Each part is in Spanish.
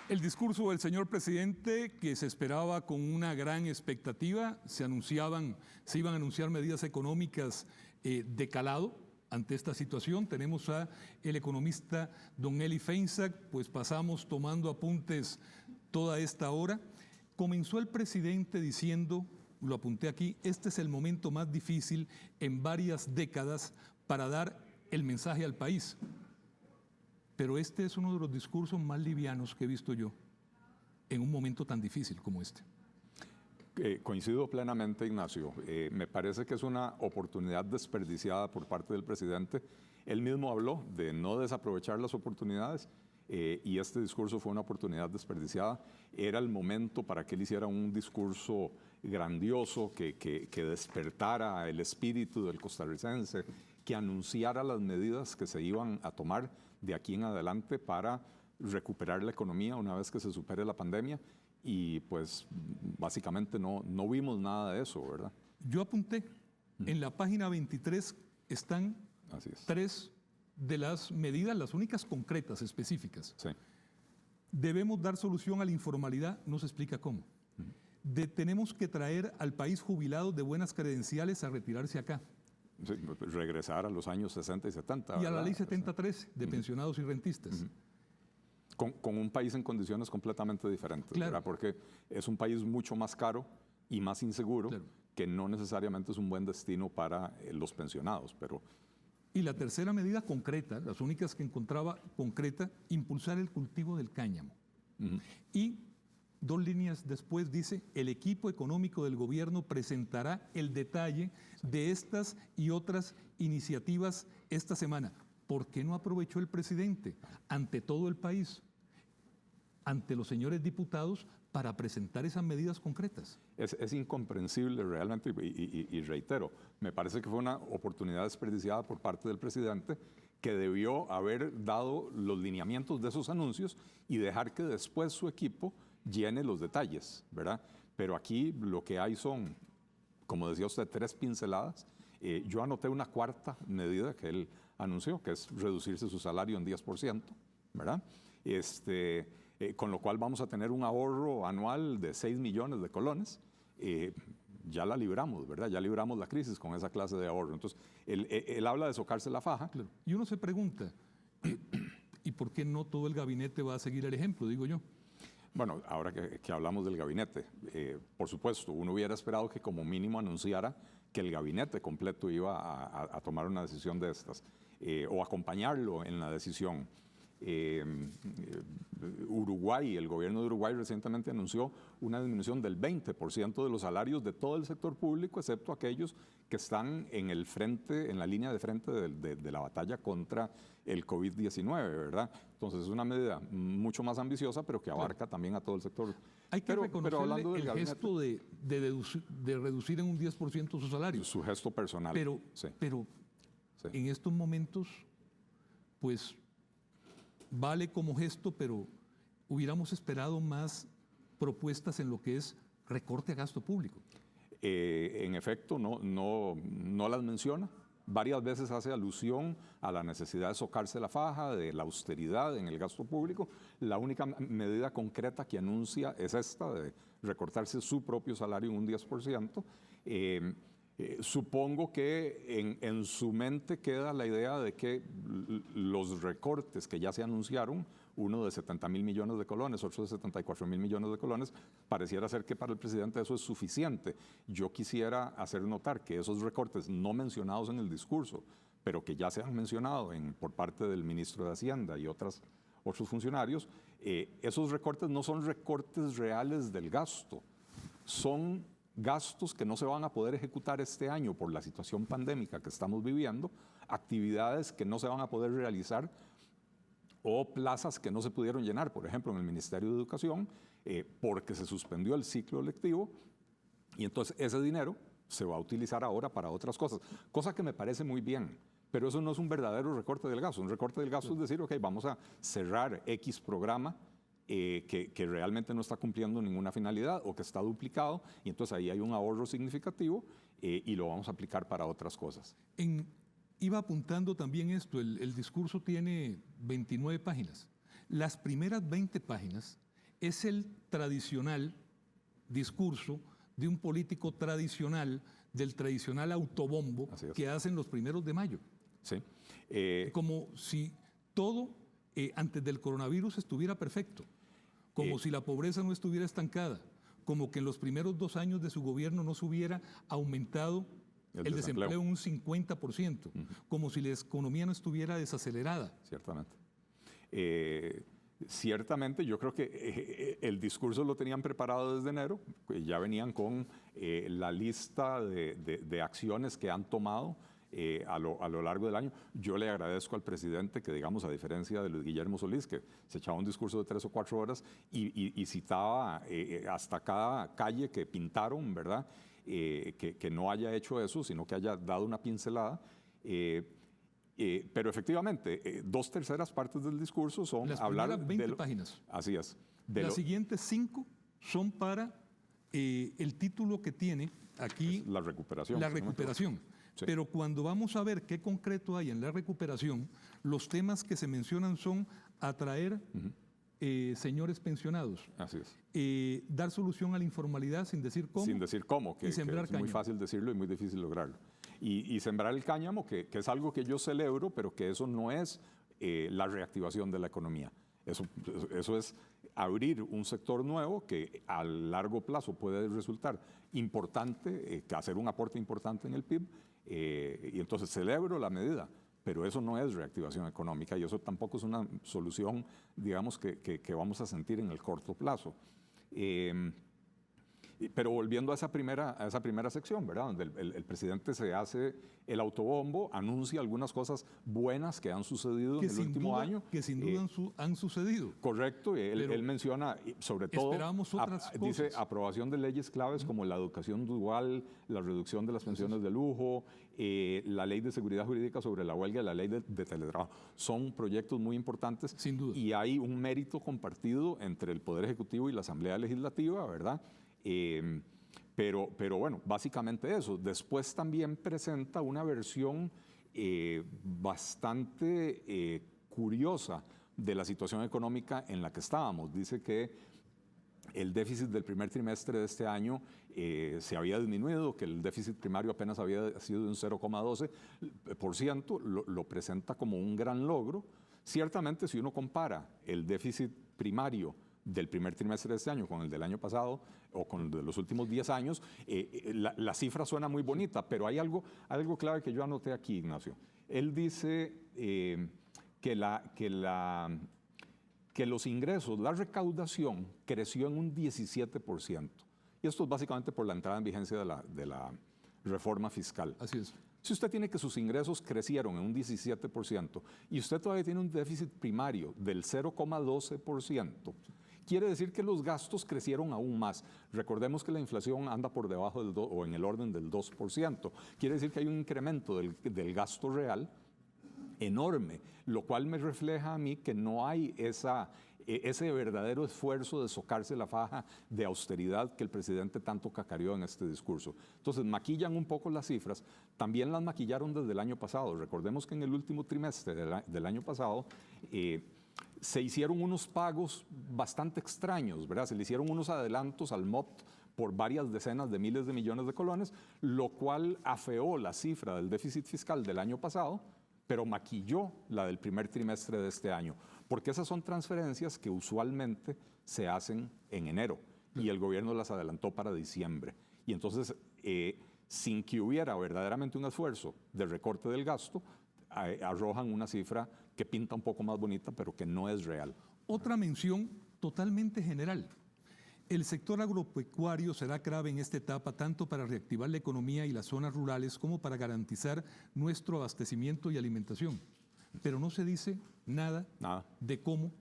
El discurso del señor presidente, que se esperaba con una gran expectativa, se iban a anunciar medidas económicas de calado ante esta situación. Tenemos a el economista don Eli Feinsack, pues pasamos tomando apuntes toda esta hora. Comenzó el presidente diciendo, lo apunté aquí, este es el momento más difícil en varias décadas para dar el mensaje al país. Pero este es uno de los discursos más livianos que he visto yo en un momento tan difícil como este. Coincido plenamente, Ignacio. Me parece que es una oportunidad desperdiciada por parte del presidente. Él mismo habló de no desaprovechar las oportunidades y este discurso fue una oportunidad desperdiciada. Era el momento para que él hiciera un discurso grandioso que despertara el espíritu del costarricense, que anunciara las medidas que se iban a tomar de aquí en adelante para recuperar la economía una vez que se supere la pandemia. Y pues básicamente no vimos nada de eso, ¿verdad? Yo apunté, en la página 23 están 3 de las medidas, las únicas concretas, específicas. Sí. Debemos dar solución a la informalidad, no se explica cómo. Tenemos que traer al país jubilados de buenas credenciales a retirarse acá. Sí, regresar a los años 60 y 70. Y ¿verdad? a la ley 7013 de pensionados y rentistas. Con un país en condiciones completamente diferentes, claro. ¿verdad? Porque es un país mucho más caro y más inseguro, claro, que no necesariamente es un buen destino para los pensionados. Y la tercera medida concreta, las únicas que encontraba concreta, impulsar el cultivo del cáñamo. Y 2 líneas después dice, el equipo económico del gobierno presentará el detalle de estas y otras iniciativas esta semana. ¿Por qué no aprovechó el presidente ante todo el país, ante los señores diputados, para presentar esas medidas concretas? Es incomprensible realmente y reitero, me parece que fue una oportunidad desperdiciada por parte del presidente, que debió haber dado los lineamientos de esos anuncios y dejar que después su equipo llene los detalles, ¿verdad? Pero aquí lo que hay son, como decía usted, 3 pinceladas. Yo anoté una 4ª medida que él anunció, que es reducirse su salario en 10%, ¿verdad? Con lo cual vamos a tener un ahorro anual de 6 millones de colones. Ya la libramos, ¿verdad? Ya libramos la crisis con esa clase de ahorro. Entonces, él habla de socarse la faja. Claro. Y uno se pregunta, ¿y por qué no todo el gabinete va a seguir el ejemplo, digo yo? Bueno, ahora que hablamos del gabinete, por supuesto, uno hubiera esperado que como mínimo anunciara que el gabinete completo iba a tomar una decisión de estas, o acompañarlo en la decisión. Uruguay, el gobierno de Uruguay recientemente anunció una disminución del 20% de los salarios de todo el sector público, excepto aquellos que están en el frente, en la línea de frente de la batalla contra el COVID-19, ¿verdad? Entonces es una medida mucho más ambiciosa, pero que abarca también a todo el sector. Hay que reconocerle el gesto de reducir en un 10% sus salarios. Su gesto personal. Pero en estos momentos, pues vale como gesto, pero hubiéramos esperado más propuestas en lo que es recorte a gasto público. En efecto, no las menciona. Varias veces hace alusión a la necesidad de socarse la faja, de la austeridad en el gasto público. La única medida concreta que anuncia es esta, de recortarse su propio salario en un 10%. Supongo que en su mente queda la idea de que los recortes que ya se anunciaron, uno de 70.000 millones de colones, otro de 74.000 millones de colones, pareciera ser que para el presidente eso es suficiente. Yo quisiera hacer notar que esos recortes no mencionados en el discurso, pero que ya se han mencionado por parte del ministro de Hacienda y otros funcionarios, esos recortes no son recortes reales del gasto, son gastos que no se van a poder ejecutar este año por la situación pandémica que estamos viviendo, actividades que no se van a poder realizar o plazas que no se pudieron llenar, por ejemplo, en el Ministerio de Educación, porque se suspendió el ciclo lectivo, y entonces ese dinero se va a utilizar ahora para otras cosas, cosa que me parece muy bien, pero eso no es un verdadero recorte del gasto. Un recorte del gasto es decir, ok, vamos a cerrar X programa que realmente no está cumpliendo ninguna finalidad o que está duplicado, y entonces ahí hay un ahorro significativo y lo vamos a aplicar para otras cosas. Iba apuntando también esto, el discurso tiene 29 páginas. Las primeras 20 páginas es el tradicional discurso de un político tradicional, del tradicional autobombo que hacen los 1 de mayo. Sí. Como si todo antes del coronavirus estuviera perfecto, como si la pobreza no estuviera estancada, como que en los primeros 2 años de su gobierno no se hubiera aumentado el desempleo un 50%, como si la economía no estuviera desacelerada. Ciertamente. Ciertamente, yo creo que el discurso lo tenían preparado desde enero, ya venían con la lista de acciones que han tomado a lo largo del año. Yo le agradezco al presidente que, digamos, a diferencia de Luis Guillermo Solís, que se echaba un discurso de 3 o 4 horas y citaba hasta cada calle que pintaron, ¿verdad? Que no haya hecho eso, sino que haya dado una pincelada. Pero efectivamente, 2/3 partes del discurso son las hablar primeras 20 páginas. Así es. Las siguientes 5 son para el título que tiene aquí. La recuperación. La recuperación. Sí. Pero cuando vamos a ver qué concreto hay en la recuperación, los temas que se mencionan son atraer señores pensionados. Así es. Dar solución a la informalidad sin decir cómo. Sin decir cómo, que es muy fácil decirlo y muy difícil lograrlo. Y sembrar el cáñamo, que es algo que yo celebro, pero que eso no es la reactivación de la economía. Eso es abrir un sector nuevo que a largo plazo puede resultar importante, hacer un aporte importante en el PIB, y entonces celebro la medida, pero eso no es reactivación económica y eso tampoco es una solución, digamos, que vamos a sentir en el corto plazo. Pero volviendo a esa primera sección, ¿verdad? Donde el presidente se hace el autobombo, anuncia algunas cosas buenas que han sucedido en el último año. Que sin duda han sucedido. Correcto, él menciona, sobre todo, dice aprobación de leyes claves como la educación dual, la reducción de las pensiones de lujo, la ley de seguridad jurídica sobre la huelga y la ley de teletrabajo. Son proyectos muy importantes. Sin duda. Y hay un mérito compartido entre el Poder Ejecutivo y la Asamblea Legislativa, ¿verdad? Pero bueno, básicamente eso. Después también presenta una versión bastante curiosa de la situación económica en la que estábamos. Dice que el déficit del primer trimestre de este año se había disminuido, que el déficit primario apenas había sido de un 0,12%, lo presenta como un gran logro. Ciertamente, si uno compara el déficit primario del primer trimestre de este año con el del año pasado o con el de los últimos 10 años, la cifra suena muy bonita, pero hay algo clave que yo anoté aquí, Ignacio. Él dice que los ingresos, la recaudación creció en un 17%. Y esto es básicamente por la entrada en vigencia de la reforma fiscal. Así es. Si usted tiene que sus ingresos crecieron en un 17% y usted todavía tiene un déficit primario del 0,12%, quiere decir que los gastos crecieron aún más. Recordemos que la inflación anda por debajo o en el orden del 2%. Quiere decir que hay un incremento del gasto real enorme, lo cual me refleja a mí que no hay ese verdadero esfuerzo de socarse la faja de austeridad que el presidente tanto cacareó en este discurso. Entonces maquillan un poco las cifras, también las maquillaron desde el año pasado. Recordemos que en el último trimestre del año pasado se hicieron unos pagos bastante extraños, ¿verdad? Se le hicieron unos adelantos al MOP por varias decenas de miles de millones de colones, lo cual afeó la cifra del déficit fiscal del año pasado, pero maquilló la del primer trimestre de este año, porque esas son transferencias que usualmente se hacen en enero y el gobierno las adelantó para diciembre. Y entonces, sin que hubiera verdaderamente un esfuerzo de recorte del gasto, arrojan una cifra que pinta un poco más bonita, pero que no es real. Otra mención totalmente general. El sector agropecuario será clave en esta etapa tanto para reactivar la economía y las zonas rurales como para garantizar nuestro abastecimiento y alimentación. Pero no se dice nada de cómo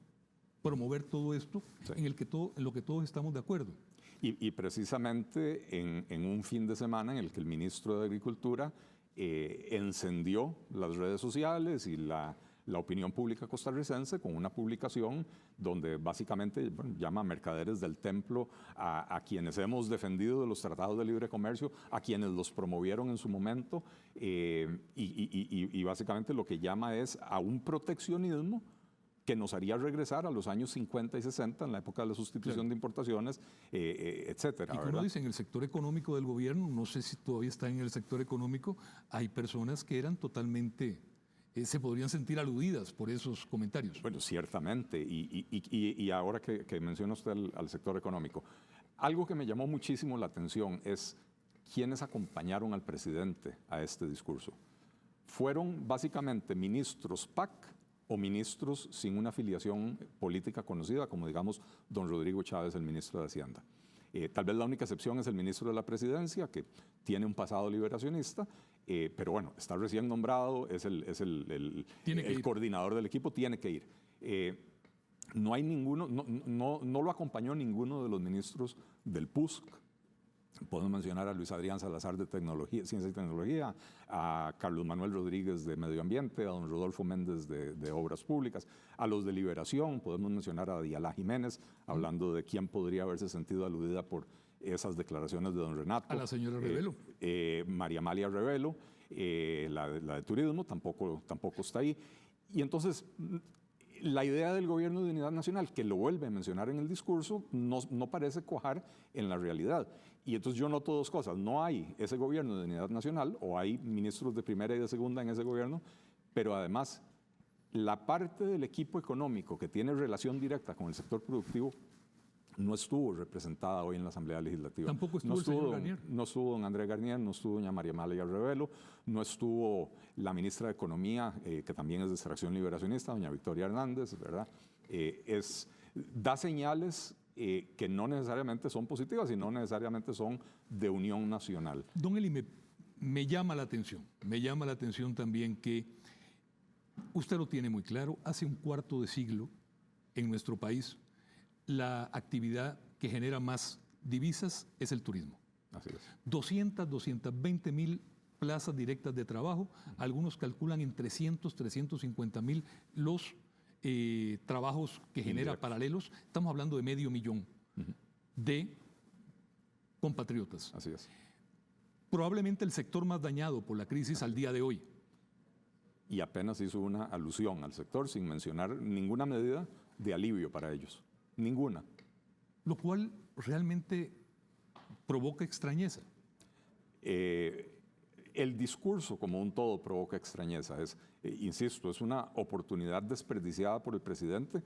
promover todo esto, sí, en lo que todos estamos de acuerdo. Y precisamente en un fin de semana en el que el ministro de Agricultura encendió las redes sociales y la opinión pública costarricense con una publicación donde básicamente llama mercaderes del templo a quienes hemos defendido de los tratados de libre comercio, a quienes los promovieron en su momento, y básicamente lo que llama es a un proteccionismo que nos haría regresar a los años 50 y 60, en la época de la sustitución de importaciones, etcétera. Y como ¿verdad? dicen, el sector económico del gobierno, no sé si todavía está en el sector económico, hay personas que eran totalmente, se podrían sentir aludidas por esos comentarios. Bueno, ciertamente, y ahora que menciona usted al sector económico, algo que me llamó muchísimo la atención es quiénes acompañaron al presidente a este discurso. Fueron básicamente ministros PAC o ministros sin una afiliación política conocida, como digamos don Rodrigo Chávez, el ministro de Hacienda. Tal vez la única excepción es el ministro de la Presidencia, que tiene un pasado liberacionista, pero bueno, está recién nombrado, es el coordinador del equipo, tiene que ir. No hay ninguno, no lo acompañó ninguno de los ministros del PUSC. Podemos mencionar a Luis Adrián Salazar de Ciencia y Tecnología, a Carlos Manuel Rodríguez de Medio Ambiente, a don Rodolfo Méndez de Obras Públicas, a los de Liberación, podemos mencionar a Diala Jiménez, hablando de quién podría haberse sentido aludida por esas declaraciones de don Renato. A la señora Revelo. María Amalia Revelo, la de Turismo, tampoco está ahí. Y entonces, la idea del Gobierno de Unidad Nacional, que lo vuelve a mencionar en el discurso, no parece cuajar en la realidad. Y entonces yo noto dos cosas. No hay ese Gobierno de Unidad Nacional, o hay ministros de primera y de segunda en ese gobierno, pero además la parte del equipo económico que tiene relación directa con el sector productivo no estuvo representada hoy en la Asamblea Legislativa. Tampoco estuvo el señor Garnier. No estuvo don Andrés Garnier, no estuvo doña María Amalia Revelo, no estuvo la ministra de Economía, que también es de extracción liberacionista, doña Victoria Hernández, ¿verdad? Da señales que no necesariamente son positivas y no necesariamente son de unión nacional. Don Eli, me llama la atención también que usted lo tiene muy claro, hace un cuarto de siglo en nuestro país la actividad que genera más divisas es el turismo. Así es. 220 mil plazas directas de trabajo, algunos calculan en 350 mil los trabajos que genera paralelos, estamos hablando de 500,000 de compatriotas. Así es. Probablemente el sector más dañado por la crisis al día de hoy. Y apenas hizo una alusión al sector sin mencionar ninguna medida de alivio para ellos. Ninguna. Lo cual realmente provoca extrañeza. El discurso como un todo provoca extrañeza. Insisto, es una oportunidad desperdiciada por el presidente.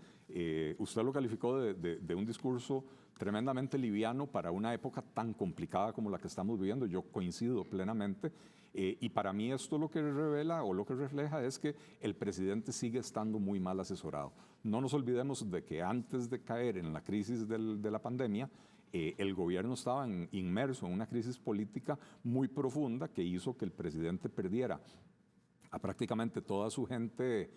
Usted lo calificó de un discurso tremendamente liviano para una época tan complicada como la que estamos viviendo. Yo coincido plenamente. Y para mí esto lo que revela o lo que refleja es que el presidente sigue estando muy mal asesorado. No nos olvidemos de que antes de caer en la crisis de la pandemia, el gobierno estaba inmerso en una crisis política muy profunda que hizo que el presidente perdiera a prácticamente toda su gente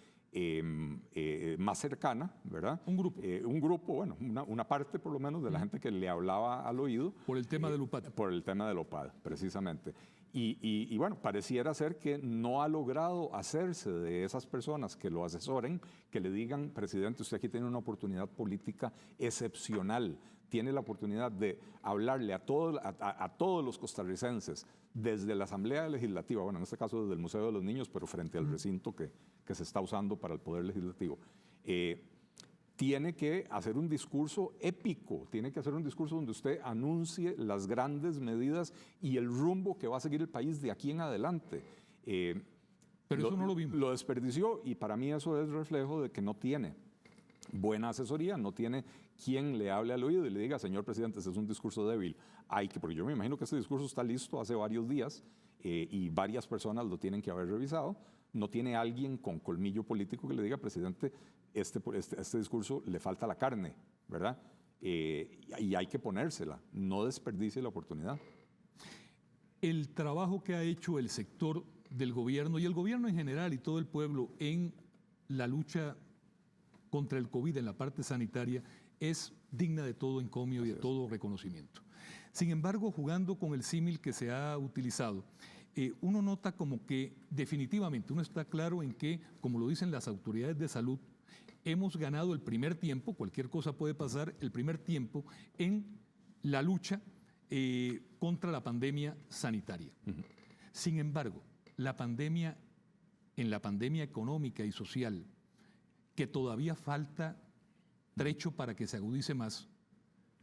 más cercana, ¿verdad? Un grupo. Un grupo, bueno, una parte por lo menos de la gente que le hablaba al oído. Por el tema del UPAD. Por el tema del UPAD, precisamente. Y bueno, pareciera ser que no ha logrado hacerse de esas personas que lo asesoren, que le digan, presidente, usted aquí tiene una oportunidad política excepcional, tiene la oportunidad de hablarle a todos los costarricenses desde la Asamblea Legislativa, bueno, en este caso desde el Museo de los Niños, pero frente al recinto que se está usando para el Poder Legislativo. Tiene que hacer un discurso épico, tiene que hacer un discurso donde usted anuncie las grandes medidas y el rumbo que va a seguir el país de aquí en adelante. Pero eso no lo vimos. Lo desperdició y para mí eso es reflejo de que no tiene buena asesoría, no tiene quien le hable al oído y le diga, señor presidente, este es un discurso débil. Porque yo me imagino que este discurso está listo hace varios días y varias personas lo tienen que haber revisado. No tiene alguien con colmillo político que le diga, presidente, este discurso le falta la carne, ¿verdad? Y hay que ponérsela, no desperdicie la oportunidad. El trabajo que ha hecho el sector del gobierno y el gobierno en general y todo el pueblo en la lucha contra el COVID en la parte sanitaria es digna de todo encomio y de todo reconocimiento. Sin embargo, jugando con el símil que se ha utilizado, uno nota como que definitivamente uno está claro en que, como lo dicen las autoridades de salud, hemos ganado el primer tiempo, cualquier cosa puede pasar, el primer tiempo en la lucha contra la pandemia sanitaria. Sin embargo, en la pandemia económica y social, que todavía falta trecho para que se agudice más,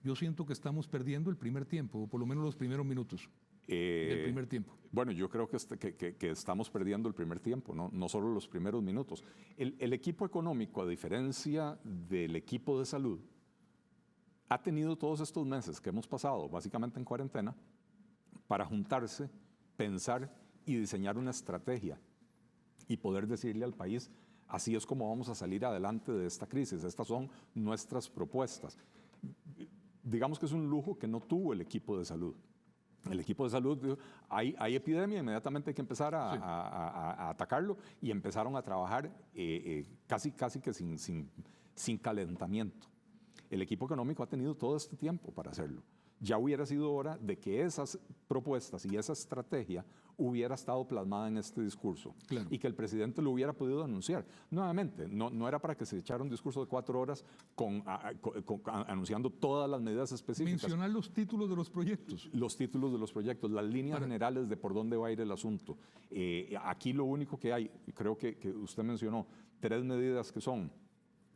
yo siento que estamos perdiendo el primer tiempo, o por lo menos los primeros minutos del primer tiempo. Bueno, yo creo que estamos perdiendo el primer tiempo, no solo los primeros minutos. El equipo económico, a diferencia del equipo de salud, ha tenido todos estos meses que hemos pasado básicamente en cuarentena para juntarse, pensar y diseñar una estrategia y poder decirle al país, así es como vamos a salir adelante de esta crisis, estas son nuestras propuestas. Digamos que es un lujo que no tuvo el equipo de salud. El equipo de salud dijo, hay epidemia, inmediatamente hay que empezar a atacarlo, y empezaron a trabajar casi que sin calentamiento. El equipo económico ha tenido todo este tiempo para hacerlo. Ya hubiera sido hora de que esas propuestas y esa estrategia hubiera estado plasmada en este discurso, claro, y que el presidente lo hubiera podido anunciar. Nuevamente, no era para que se echara un discurso de 4 horas anunciando todas las medidas específicas. Mencionar los títulos de los proyectos. Los títulos de los proyectos, las líneas generales de por dónde va a ir el asunto. Aquí lo único que hay, creo que usted mencionó, 3 medidas que son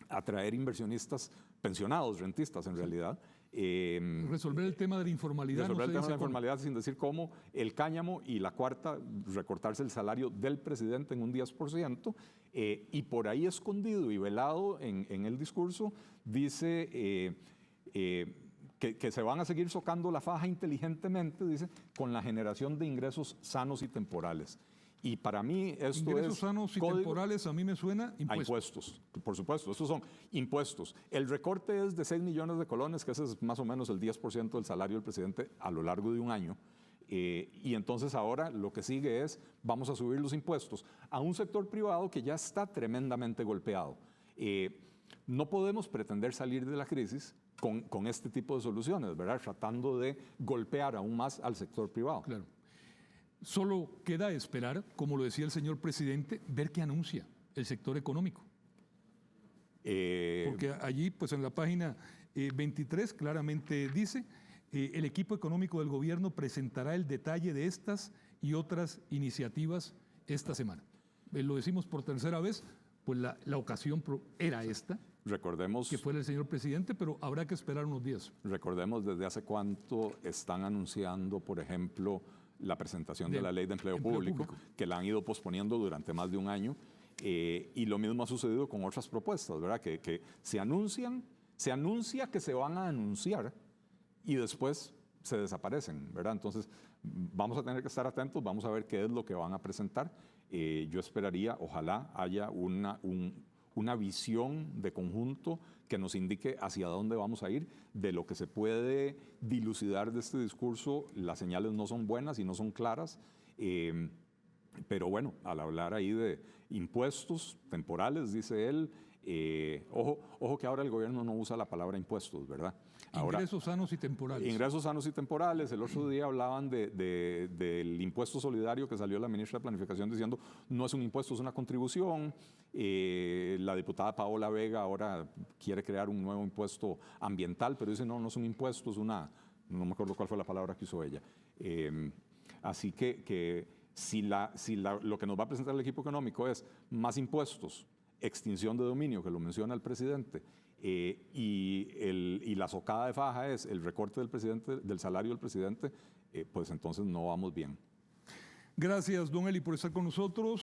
atraer inversionistas pensionados, rentistas en realidad. Resolver el tema de la informalidad. Resolver el tema de la informalidad sin decir cómo. El cáñamo, y la cuarta, recortarse el salario del presidente en un 10%. Y por ahí escondido y velado en el discurso dice que se van a seguir socando la faja inteligentemente, dice, con la generación de ingresos sanos y temporales. Y para mí esto ingresos sanos y temporales, a mí me suena impuestos. A impuestos, por supuesto, estos son impuestos. El recorte es de 6 millones de colones, que ese es más o menos el 10% del salario del presidente a lo largo de un año. Y entonces ahora lo que sigue es, vamos a subir los impuestos a un sector privado que ya está tremendamente golpeado. No podemos pretender salir de la crisis con este tipo de soluciones, ¿verdad? Tratando de golpear aún más al sector privado. Claro. Solo queda esperar, como lo decía el señor presidente, ver qué anuncia el sector económico. Porque allí, pues en la página 23 claramente dice, el equipo económico del gobierno presentará el detalle de estas y otras iniciativas esta semana. Lo decimos por tercera vez, pues la ocasión era esta. Recordemos que fue el señor presidente, pero habrá que esperar unos días. Recordemos desde hace cuánto están anunciando, por ejemplo, la presentación de la ley de empleo público, que la han ido posponiendo durante más de un año, y lo mismo ha sucedido con otras propuestas, ¿verdad? Que se anuncia que se van a anunciar y después se desaparecen, ¿verdad? Entonces vamos a tener que estar atentos, vamos a ver qué es lo que van a presentar. Yo esperaría, ojalá haya una visión de conjunto que nos indique hacia dónde vamos a ir. De lo que se puede dilucidar de este discurso, las señales no son buenas y no son claras, pero bueno, al hablar ahí de impuestos temporales, dice él, ojo que ahora el gobierno no usa la palabra impuestos, ¿verdad? Ahora, ingresos sanos y temporales. Ingresos sanos y temporales. El otro día hablaban del impuesto solidario que salió la ministra de Planificación diciendo no es un impuesto, es una contribución. La diputada Paola Vega ahora quiere crear un nuevo impuesto ambiental, pero dice no es un impuesto, es una, no me acuerdo cuál fue la palabra que usó ella. Así que si lo que nos va a presentar el equipo económico es más impuestos, extinción de dominio, que lo menciona el presidente, y la socada de faja es el recorte del salario del presidente, pues entonces no vamos bien. Gracias, don Eli, por estar con nosotros.